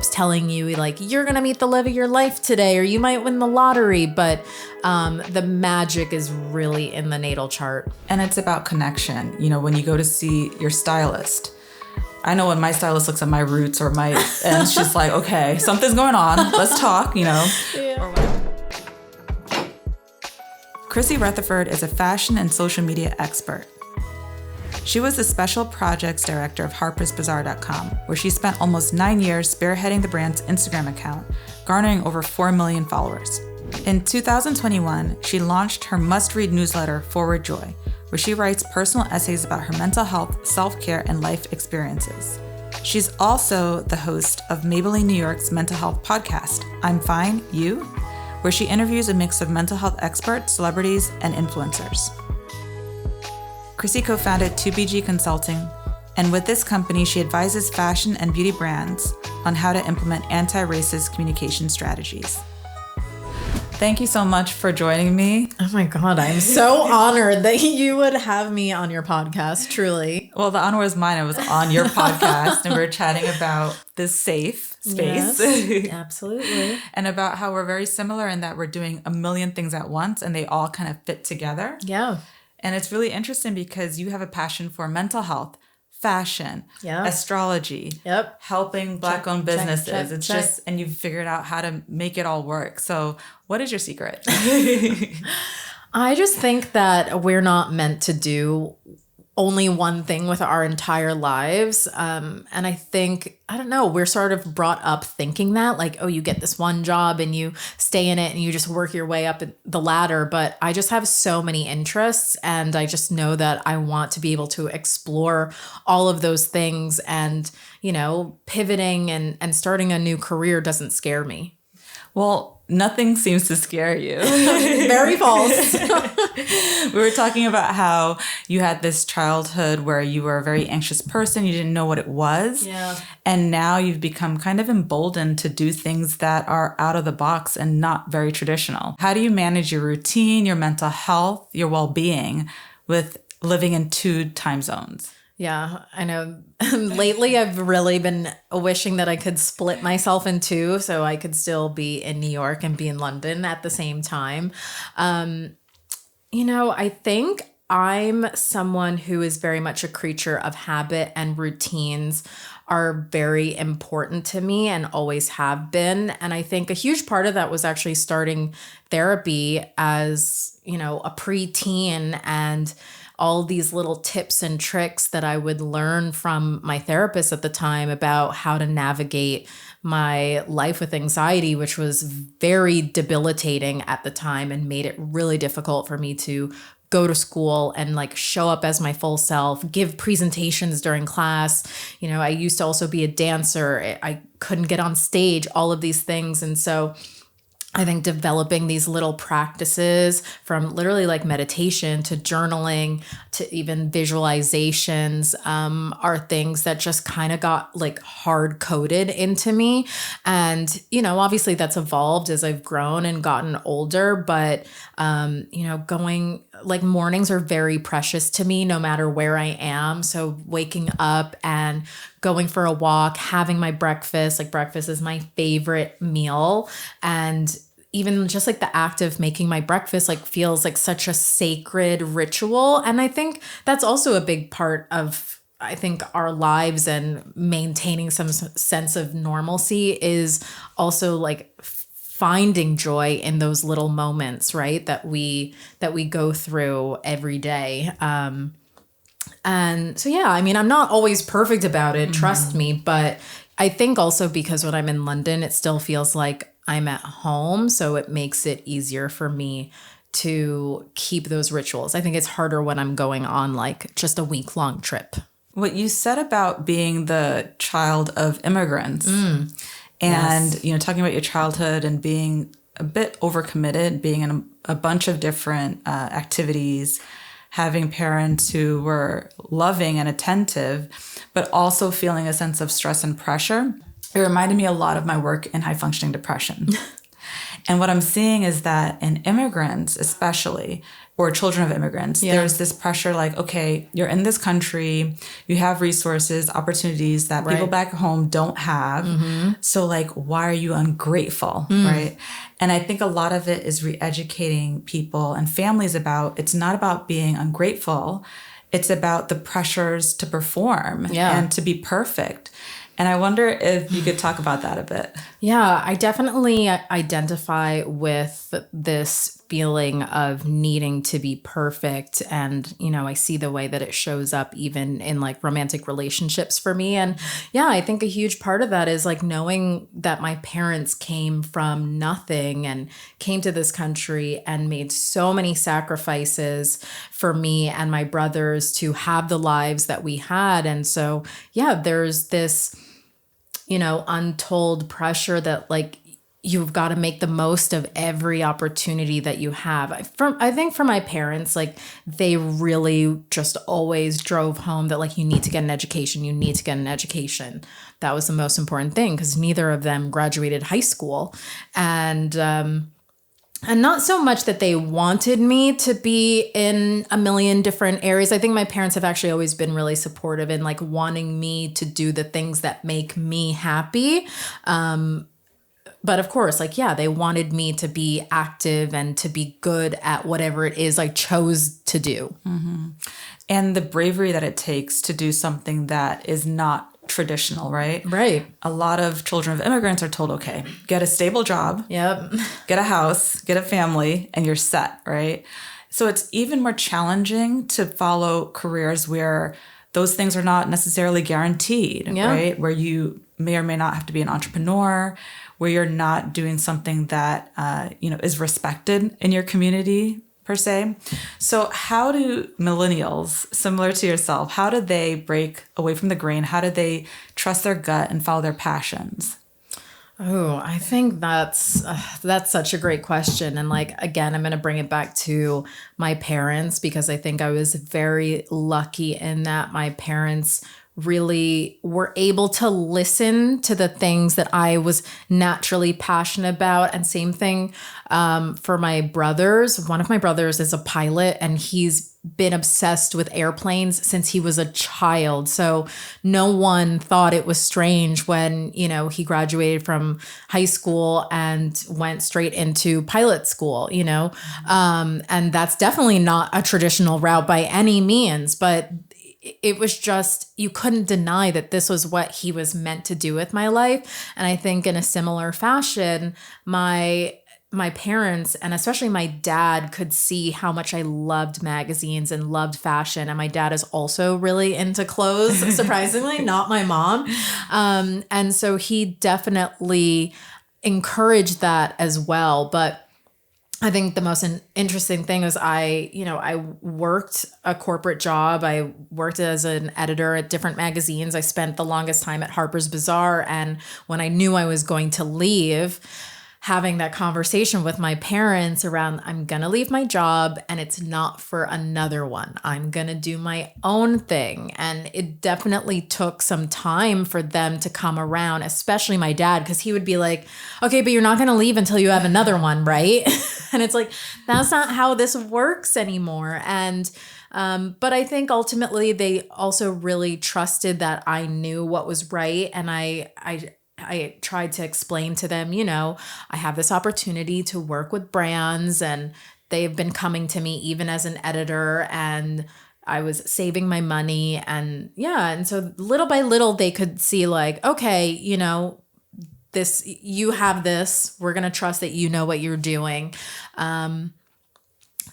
horoscopes telling you like, you're going to meet the love of your life today, or you might win the lottery. But the magic is really in the natal chart. And it's about connection. You know, when you go to see your stylist, I know when my stylist looks at my roots and it's just like, okay, something's going on. Let's talk, you know. Yeah. Chrissy Rutherford is a fashion and social media expert. She was the special projects director of HarpersBazaar.com, where she spent almost 9 years spearheading the brand's Instagram account, garnering over 4 million followers. In 2021, she launched her must-read newsletter, Forward Joy, where she writes personal essays about her mental health, self-care, and life experiences. She's also the host of Maybelline New York's mental health podcast, I'm Fine, You?, where she interviews a mix of mental health experts, celebrities, and influencers. Chrissy co-founded 2BG Consulting, and with this company, she advises fashion and beauty brands on how to implement anti-racist communication strategies. Thank you so much for joining me. Oh my God, I'm so honored that you would have me on your podcast, truly. Well, the honor was mine. I was on your podcast and we were chatting about this safe space. Yes, absolutely. And about how we're very similar in that we're doing a million things at once and they all kind of fit together. Yeah. And it's really interesting because you have a passion for mental health, fashion, astrology, helping Black-owned businesses. Just, and you've figured out how to make it all work. So what is your secret? I just think that we're not meant to do only one thing with our entire lives. And I think, I don't know, we're sort of brought up thinking that like, oh, you get this one job and you stay in it and you just work your way up the ladder. But I just have so many interests and I just know that I want to be able to explore all of those things, and, you know, pivoting and starting a new career doesn't scare me. Well, nothing seems to scare you. Very false. We were talking about how you had this childhood where you were a very anxious person. You didn't know what it was. Yeah. And now you've become kind of emboldened to do things that are out of the box and not very traditional. How do you manage your routine, your mental health, your well-being with living in 2 time zones? Yeah, I know. Lately, I've really been wishing that I could split myself in 2 so I could still be in New York and be in London at the same time. You know, I think I'm someone who is very much a creature of habit, and routines are very important to me and always have been. And I think a huge part of that was actually starting therapy as, you know, a preteen, and all these little tips and tricks that I would learn from my therapist at the time about how to navigate my life with anxiety, which was very debilitating at the time and made it really difficult for me to go to school and like show up as my full self, give presentations during class. You know, I used to also be a dancer. I couldn't get on stage, all of these things. And so I think developing these little practices, from literally like meditation to journaling to even visualizations, are things that just kind of got like hard coded into me. And, you know, obviously that's evolved as I've grown and gotten older, but, you know, like mornings are very precious to me no matter where I am. So waking up and going for a walk, having my breakfast, like breakfast is my favorite meal. And even just like the act of making my breakfast like feels like such a sacred ritual. And I think that's also a big part of, I think, our lives and maintaining some sense of normalcy is also like finding joy in those little moments, right? That we go through every day. And so, yeah, I mean, I'm not always perfect about it, trust me, but I think also because when I'm in London, it still feels like I'm at home. So it makes it easier for me to keep those rituals. I think it's harder when I'm going on like just a week-long trip. What you said about being the child of immigrants and, you know, talking about your childhood and being a bit overcommitted, being in a bunch of different activities, having parents who were loving and attentive, but also feeling a sense of stress and pressure. It reminded me a lot of my work in high functioning depression. And what I'm seeing is that in immigrants, especially, or children of immigrants, there's this pressure like, okay, you're in this country, you have resources, opportunities that people back home don't have. So like, why are you ungrateful, right? And I think a lot of it is re-educating people and families about, it's not about being ungrateful. It's about the pressures to perform and to be perfect. And I wonder if you could talk about that a bit. Yeah, I definitely identify with this feeling of needing to be perfect. And, you know, I see the way that it shows up even in like romantic relationships for me. And yeah, I think a huge part of that is like knowing that my parents came from nothing and came to this country and made so many sacrifices for me and my brothers to have the lives that we had. And so, yeah, there's this, you know, untold pressure that like you've got to make the most of every opportunity that you have. I think for my parents, like they really just always drove home that like you need to get an education. You need to get an education. That was the most important thing because neither of them graduated high school. And not so much that they wanted me to be in a million different areas. I think my parents have actually always been really supportive in like wanting me to do the things that make me happy. But of course, like, yeah, they wanted me to be active and to be good at whatever it is I chose to do. And the bravery that it takes to do something that is not traditional, right? Right. A lot of children of immigrants are told, okay, get a stable job, Yep. get a house, get a family, and you're set, right? So it's even more challenging to follow careers where those things are not necessarily guaranteed, right? Where you may or may not have to be an entrepreneur, where you're not doing something that, is respected in your community per se. So how do millennials, similar to yourself, how do they break away from the grain? How do they trust their gut and follow their passions? Oh, I think that's such a great question. And like, again, I'm going to bring it back to my parents because I think I was very lucky in that my parents really were able to listen to the things that I was naturally passionate about. And same thing for my brothers. One of my brothers is a pilot and he's been obsessed with airplanes since he was a child. So no one thought it was strange when, you know, he graduated from high school and went straight into pilot school, you know, and that's definitely not a traditional route by any means, but it was just, you couldn't deny that this was what he was meant to do with my life. And I think in a similar fashion, my parents and especially my dad could see how much I loved magazines and loved fashion. And my dad is also really into clothes, surprisingly, not my mom. And so he definitely encouraged that as well. But I think the most interesting thing was I worked a corporate job. I worked as an editor at different magazines. I spent the longest time at Harper's Bazaar. And when I knew I was going to leave, having that conversation with my parents around, I'm going to leave my job and it's not for another one. I'm going to do my own thing. And it definitely took some time for them to come around, especially my dad, because he would be like, okay, but you're not going to leave until you have another one, right? And it's like, that's not how this works anymore. And but I think ultimately they also really trusted that I knew what was right. And I tried to explain to them, you know, I have this opportunity to work with brands and they've been coming to me even as an editor and I was saving my money. And yeah, and so little by little they could see like, okay, you know, you have this, we're going to trust that you know what you're doing. And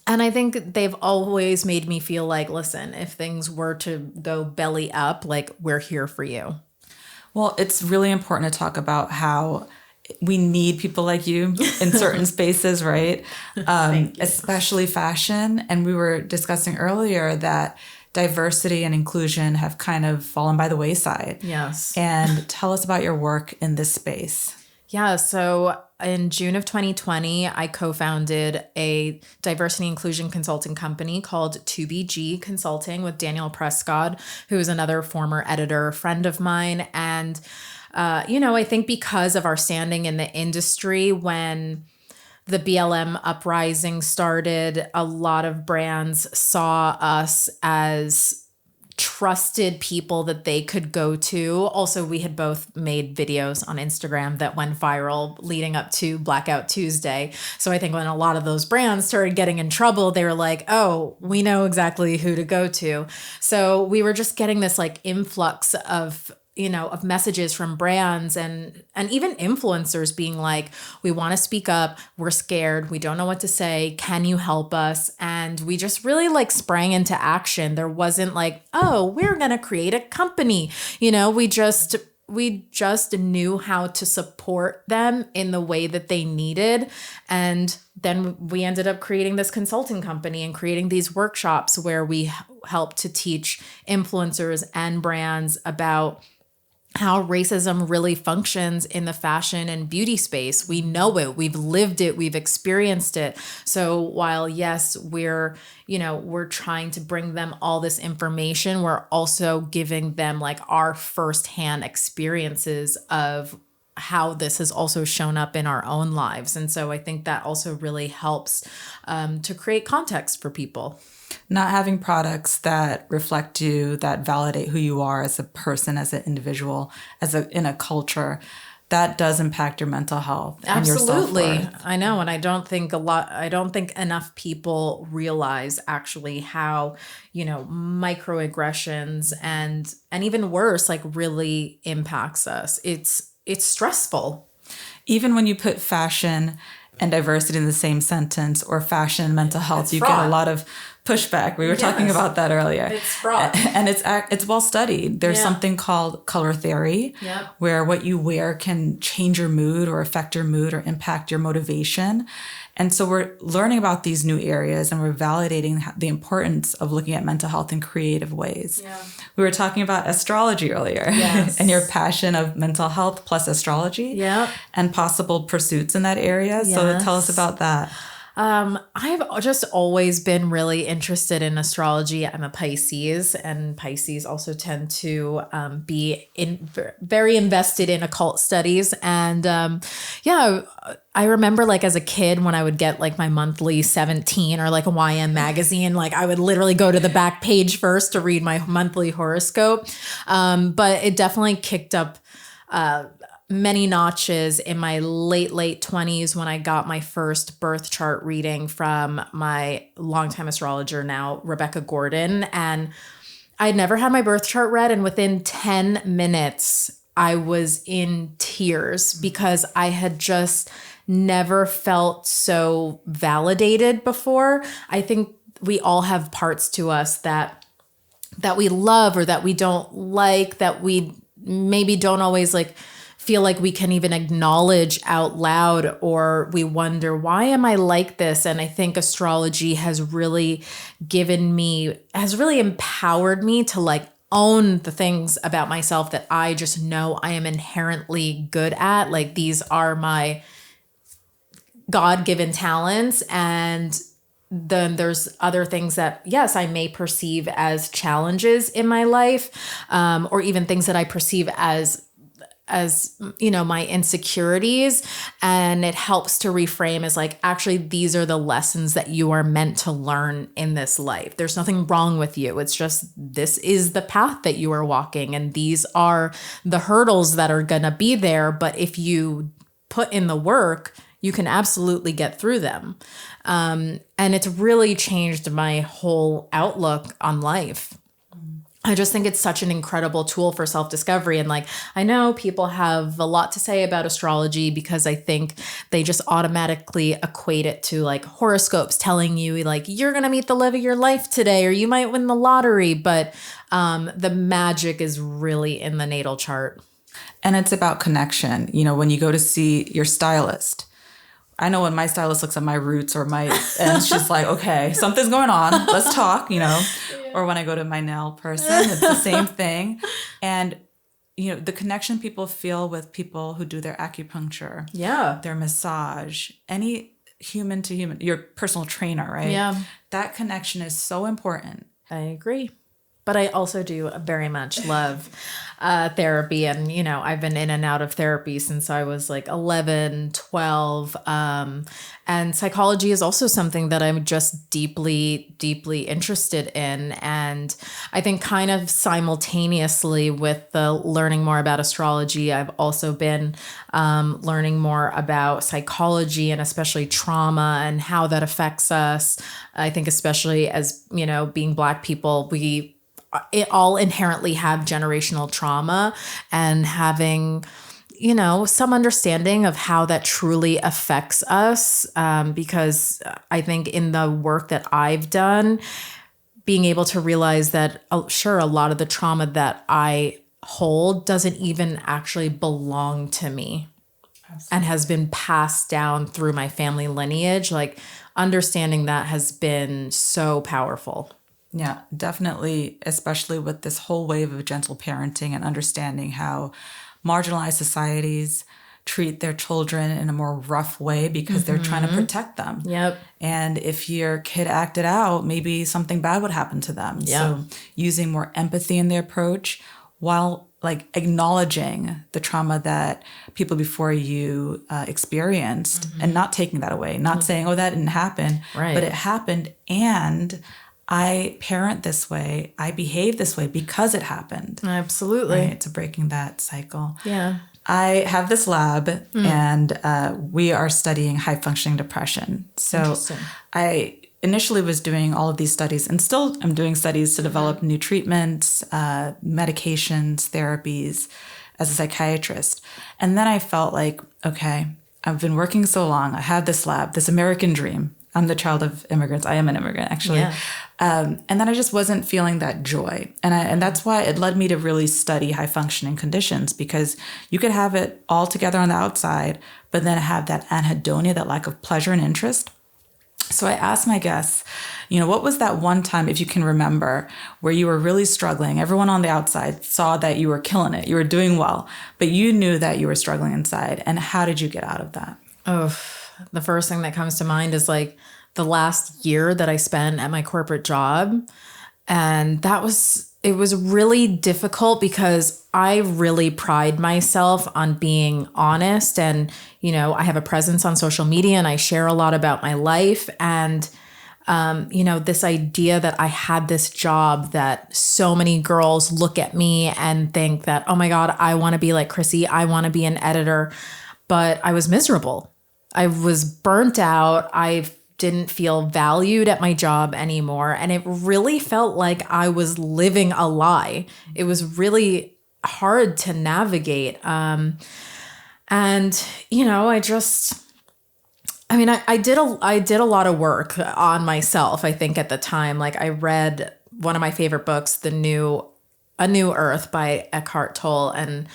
I think they've always made me feel like, listen, if things were to go belly up, like we're here for you. Well, it's really important to talk about how we need people like you in certain spaces, right? Especially fashion. And we were discussing earlier that diversity and inclusion have kind of fallen by the wayside. Yes. And tell us about your work in this space. Yeah, so in June of 2020, I co-founded a diversity inclusion consulting company called 2BG Consulting with Daniel Prescott, who is another former editor friend of mine. And, I think because of our standing in the industry, when the BLM uprising started, a lot of brands saw us as trusted people that they could go to. Also, we had both made videos on Instagram that went viral leading up to Blackout Tuesday. So I think when a lot of those brands started getting in trouble, they were like, oh, we know exactly who to go to. So we were just getting this like influx of of messages from brands and even influencers being like, we want to speak up. We're scared. We don't know what to say. Can you help us? And we just really like sprang into action. There wasn't like, oh, we're going to create a company. We just knew how to support them in the way that they needed. And then we ended up creating this consulting company and creating these workshops where we help to teach influencers and brands about how racism really functions in the fashion and beauty space. We know it, we've lived it, we've experienced it. So while yes, we're trying to bring them all this information, we're also giving them like our firsthand experiences of how this has also shown up in our own lives. And so I think that also really helps to create context for people. Not having products that reflect you, that validate who you are as a person, as an individual, in a culture, that does impact your mental health. Absolutely. And your self-worth. I know. And I don't think enough people realize actually how, microaggressions and even worse, like really impacts us. It's stressful. Even when you put fashion and diversity in the same sentence, or fashion and mental health, you get a lot of pushback. We were talking about that earlier. It's fraught. And it's well studied. There's something called color theory, where what you wear can change your mood or affect your mood or impact your motivation. And so we're learning about these new areas, and we're validating the importance of looking at mental health in creative ways. Yeah. We were talking about astrology earlier, and your passion of mental health plus astrology, and possible pursuits in that area. Yes. So tell us about that. I've just always been really interested in astrology. I'm a Pisces, and Pisces also tend to be very invested in occult studies. And I remember like as a kid when I would get like my monthly 17 or like a YM magazine, like I would literally go to the back page first to read my monthly horoscope. But it definitely kicked up many notches in my late 20s when I got my first birth chart reading from my longtime astrologer now, Rebecca Gordon. And I'd never had my birth chart read. And within 10 minutes, I was in tears because I had just never felt so validated before. I think we all have parts to us that we love or that we don't like, that we maybe don't always like feel like we can even acknowledge out loud, or we wonder, why am I like this? And I think astrology has really empowered me to like own the things about myself that I just know I am inherently good at. Like these are my God-given talents. And then there's other things that, yes, I may perceive as challenges in my life, or even things that I perceive as my insecurities. And it helps to reframe as like, actually, these are the lessons that you are meant to learn in this life. There's nothing wrong with you. It's just, this is the path that you are walking. And these are the hurdles that are going to be there. But if you put in the work, you can absolutely get through them. And it's really changed my whole outlook on life. I just think it's such an incredible tool for self-discovery. And like, I know people have a lot to say about astrology because I think they just automatically equate it to like horoscopes telling you like, you're going to meet the love of your life today, or you might win the lottery. But the magic is really in the natal chart. And it's about connection. When you go to see your stylist, I know when my stylist looks at my roots and she's like, okay, something's going on. Let's talk, Yeah. Or when I go to my nail person, it's the same thing. And, the connection people feel with people who do their acupuncture, their massage, any human to human, your personal trainer, right? Yeah. That connection is so important. I agree. But I also do very much love therapy. And, I've been in and out of therapy since I was like 11, 12. And psychology is also something that I'm just deeply, deeply interested in. And I think kind of simultaneously with the learning more about astrology, I've also been learning more about psychology and especially trauma and how that affects us. I think especially as, being Black people, we all inherently have generational trauma, and having some understanding of how that truly affects us. Because I think in the work that I've done, being able to realize that, sure, a lot of the trauma that I hold doesn't even actually belong to me. Absolutely. And has been passed down through my family lineage. Like, understanding that has been so powerful. Yeah, definitely, especially with this whole wave of gentle parenting and understanding how marginalized societies treat their children in a more rough way because they're trying to protect them. Yep. And if your kid acted out, maybe something bad would happen to them. Yep. So using more empathy in the approach while acknowledging the trauma that people before you experienced and not taking that away, not saying, oh, that didn't happen, right. But it happened, and I parent this way, I behave this way because it happened. Absolutely. Right? So breaking that cycle. Yeah. I have this lab and we are studying high functioning depression. So I initially was doing all of these studies, and still I'm doing studies to develop new treatments, medications, therapies as a psychiatrist. And then I felt like, okay, I've been working so long. I have this lab, this American dream. I'm the child of immigrants. I am an immigrant, actually. Yeah. And then I just wasn't feeling that joy. And that's why it led me to really study high functioning conditions, because you could have it all together on the outside, but then have that anhedonia, that lack of pleasure and interest. So I asked my guests, what was that one time, if you can remember, where you were really struggling? Everyone on the outside saw that you were killing it. You were doing well, but you knew that you were struggling inside. And how did you get out of that? Oh, the first thing that comes to mind is the last year that I spent at my corporate job. And it was really difficult because I really pride myself on being honest. And, I have a presence on social media and I share a lot about my life. And, this idea that I had this job that so many girls look at me and think that, oh my God, I want to be like Chrissy. I want to be an editor. But I was miserable. I was burnt out. I didn't feel valued at my job anymore. And it really felt like I was living a lie. It was really hard to navigate. I did a lot of work on myself, I think, at the time. I read one of my favorite books, A New Earth by Eckhart Tolle. And,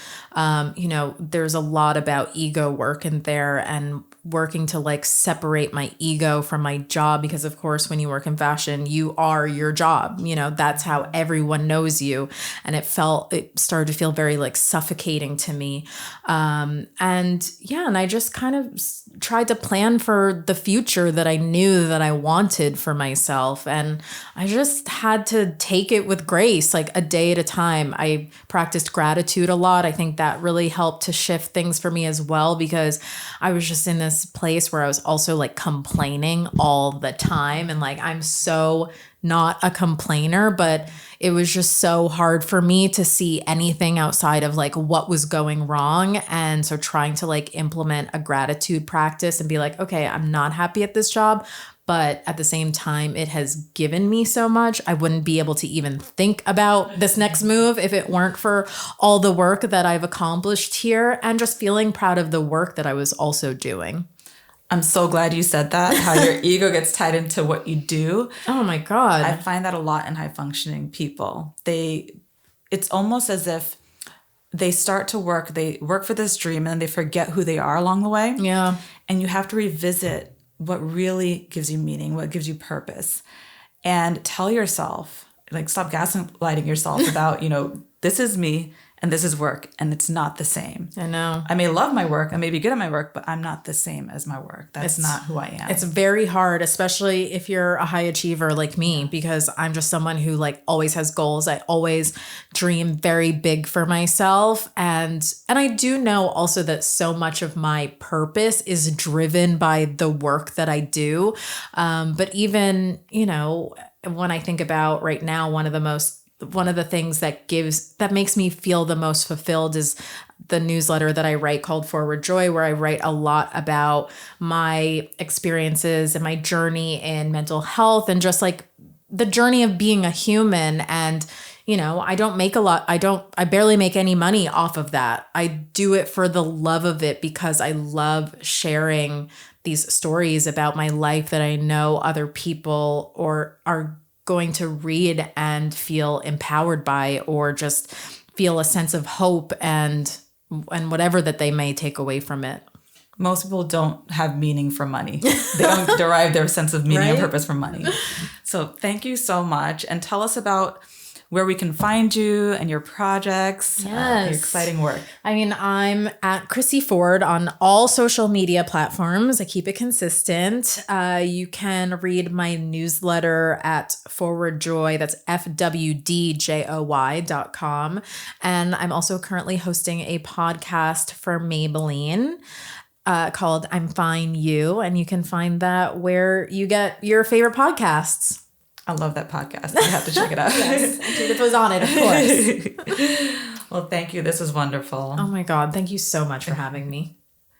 there's a lot about ego work in there, and working to separate my ego from my job, because of course, when you work in fashion, you are your job, that's how everyone knows you. And it started to feel very suffocating to me. And I just kind of tried to plan for the future that I knew that I wanted for myself. And I just had to take it with grace, a day at a time. I practiced gratitude a lot. I think that really helped to shift things for me as well, because I was just in this place where I was also complaining all the time. And I'm so not a complainer, but it was just so hard for me to see anything outside of what was going wrong. And so trying to implement a gratitude practice and be okay, I'm not happy at this job, but at the same time, it has given me so much. I wouldn't be able to even think about this next move if it weren't for all the work that I've accomplished here, and just feeling proud of the work that I was also doing. I'm so glad you said that, how your ego gets tied into what you do. Oh my God. I find that a lot in high functioning people. It's almost as if they start to work, they work for this dream, and then they forget who they are along the way. Yeah. And you have to revisit what really gives you meaning, what gives you purpose, and tell yourself, stop gaslighting yourself about, this is me and this is work, and it's not the same. I know. I may love my work, I may be good at my work, but I'm not the same as my work. That's not who I am. It's very hard, especially if you're a high achiever like me, because I'm just someone who like always has goals. I always dream very big for myself. And I do know also that so much of my purpose is driven by the work that I do. But even, you know, when I think about right now, one of the things that makes me feel the most fulfilled is the newsletter that I write called Forward Joy, where I write a lot about my experiences and my journey in mental health and just like the journey of being a human. And, you know, I barely make any money off of that. I do it for the love of it because I love sharing these stories about my life that I know other people or are going to read and feel empowered by, or just feel a sense of hope and whatever that they may take away from it. Most people don't have meaning from money. They don't derive their sense of meaning and purpose from money. So thank you so much. And tell us about where we can find you and your projects, your exciting work. I mean, I'm at Chrissy Ford on all social media platforms. I keep it consistent. You can read my newsletter at Forward Joy. That's FWDJOY.com. And I'm also currently hosting a podcast for Maybelline called I'm Fine You. And you can find that where you get your favorite podcasts. I love that podcast. You have to check it out. Yes, Judith was on it, of course. Well, thank you. This was wonderful. Oh my God. Thank you so much for having me.